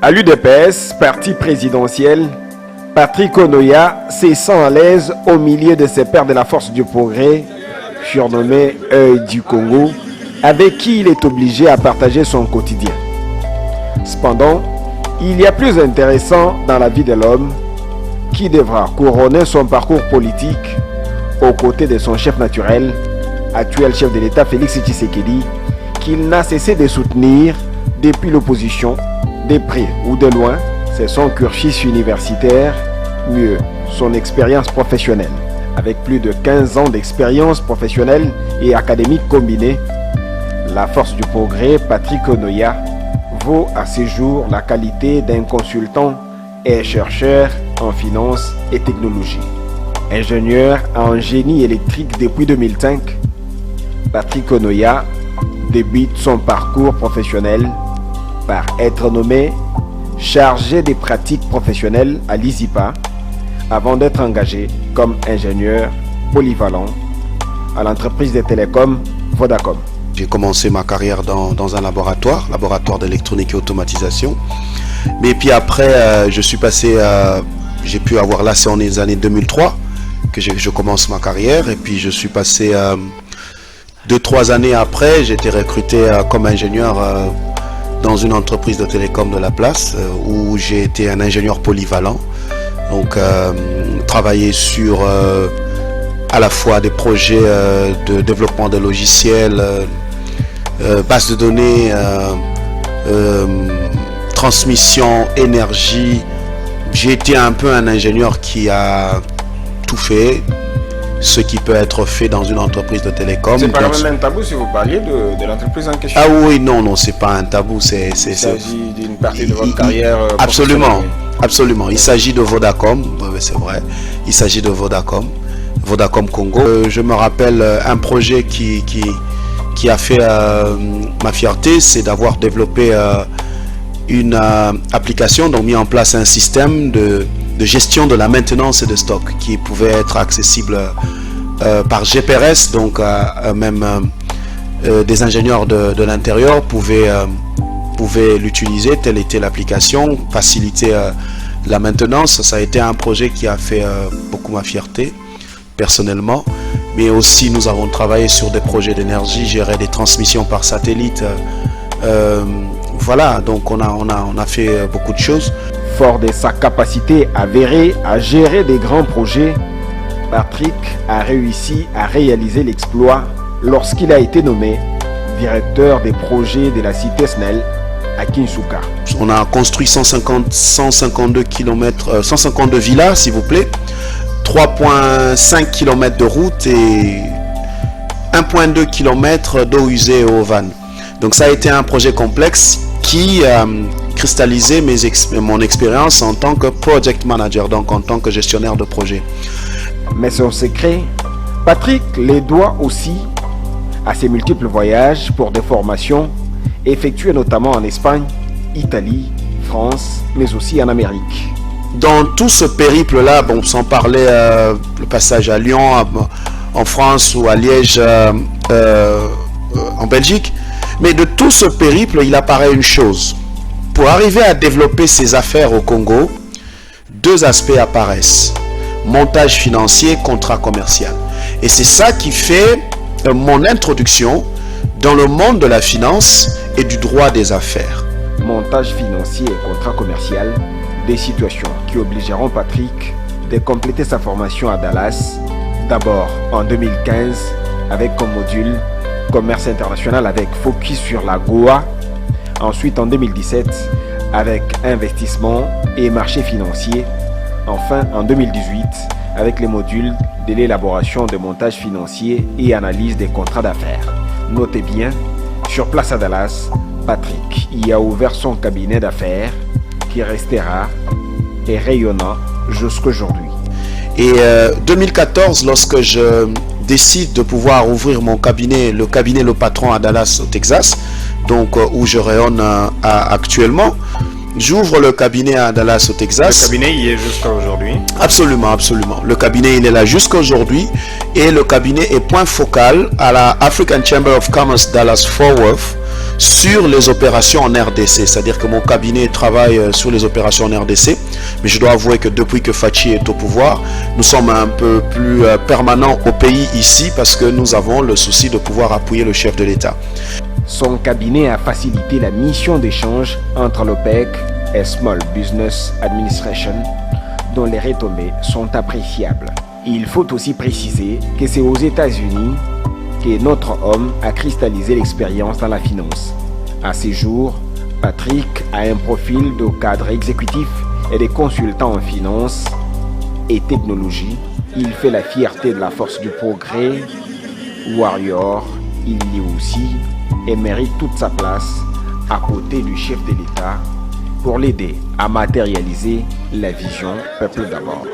À l'UDPS, parti présidentiel, Patrick Onoya se sent à l'aise au milieu de ses pairs de la force du progrès, surnommé Œil du Congo, avec qui il est obligé à partager son quotidien. Cependant, il y a plus intéressant dans la vie de l'homme qui devra couronner son parcours politique aux côtés de son chef naturel, actuel chef de l'État Félix Tshisekedi, qu'il n'a cessé de soutenir depuis l'opposition, de près ou de loin. C'est son cursus universitaire, mieux son expérience professionnelle. Avec plus de 15 ans d'expérience professionnelle et académique combinée, la force du progrès, Patrick Onoya, vaut à ce jour la qualité d'un consultant et chercheur en finance et technologie. Ingénieur en génie électrique depuis 2005, Patrick Onoya débute son parcours professionnel par être nommé chargé des pratiques professionnelles à l'ISIPA avant d'être engagé comme ingénieur polyvalent à l'entreprise de télécom Vodacom. J'ai commencé ma carrière dans un laboratoire d'électronique et automatisation. Mais puis après, je suis passé, j'ai pu avoir là, c'est en les années 2003 que je commence ma carrière. Et puis je suis passé 2-3 années après, j'ai été recruté comme ingénieur dans une entreprise de télécom de la place où j'ai été un ingénieur polyvalent. Donc travailler sur à la fois des projets de développement de logiciels, base de données, transmission, énergie. J'ai été un peu un ingénieur qui a tout fait, ce qui peut être fait dans une entreprise de télécom. C'est pas même un tabou si vous parliez de l'entreprise en question. Ah oui, non, c'est pas un tabou. Il s'agit d'une partie de votre carrière. Absolument. Il s'agit de Vodacom, c'est vrai. Il s'agit de Vodacom Congo. Je me rappelle un projet qui a fait ma fierté, c'est d'avoir développé une application, donc mis en place un système de gestion de la maintenance et de stock qui pouvait être accessible par GPRS, donc même des ingénieurs de l'intérieur pouvaient l'utiliser. Telle était l'application, faciliter la maintenance. Ça a été un projet qui a fait beaucoup ma fierté personnellement, mais aussi nous avons travaillé sur des projets d'énergie, gérer des transmissions par satellite. Voilà, donc on a fait beaucoup de choses. Fort de sa capacité avérée à gérer des grands projets, Patrick a réussi à réaliser l'exploit lorsqu'il a été nommé directeur des projets de la cité SNEL à Kinshasa. On a construit 152 villas, s'il vous plaît, 3,5 km de route et 1,2 km d'eau usée et eau vanne. Donc ça a été un projet complexe qui a cristallisé mon expérience en tant que project manager, donc en tant que gestionnaire de projet. Mais son secret, Patrick les doit aussi à ses multiples voyages pour des formations effectuées notamment en Espagne, Italie, France, mais aussi en Amérique. Dans tout ce périple-là, bon, sans parler le passage à Lyon, en France ou à Liège, en Belgique, mais de tout ce périple, il apparaît une chose. Pour arriver à développer ses affaires au Congo, deux aspects apparaissent. Montage financier, contrat commercial. Et c'est ça qui fait mon introduction dans le monde de la finance et du droit des affaires. Montage financier et contrat commercial, des situations qui obligeront Patrick de compléter sa formation à Dallas, d'abord en 2015 avec comme module commerce international avec focus sur la Goa, ensuite en 2017 avec investissement et marché financier, enfin en 2018 avec les modules de l'élaboration de montage financier et analyse des contrats d'affaires. Notez bien, sur place à Dallas, Patrick y a ouvert son cabinet d'affaires qui restera et rayonnant jusqu'aujourd'hui. Et 2014, lorsque je décide de pouvoir ouvrir mon cabinet, le cabinet Le Patron à Dallas, au Texas, donc où je rayonne actuellement, j'ouvre le cabinet à Dallas, au Texas. Le cabinet y est jusqu'à aujourd'hui? Absolument. Le cabinet, il est là jusqu'à aujourd'hui. Et le cabinet est point focal à la African Chamber of Commerce Dallas-Fort Worth sur les opérations en RDC. C'est-à-dire que mon cabinet travaille sur les opérations en RDC, mais je dois avouer que depuis que Fachi est au pouvoir, nous sommes un peu plus permanents au pays ici parce que nous avons le souci de pouvoir appuyer le chef de l'État. Son cabinet a facilité la mission d'échange entre l'OPEC et Small Business Administration, dont les retombées sont appréciables. Il faut aussi préciser que c'est aux États-Unis que notre homme a cristallisé l'expérience dans la finance. À ces jours, Patrick a un profil de cadre exécutif et de consultant en finance et technologie. Il fait la fierté de la force du progrès. Warrior, il y est aussi et mérite toute sa place à côté du chef de l'État pour l'aider à matérialiser la vision Peuple d'abord.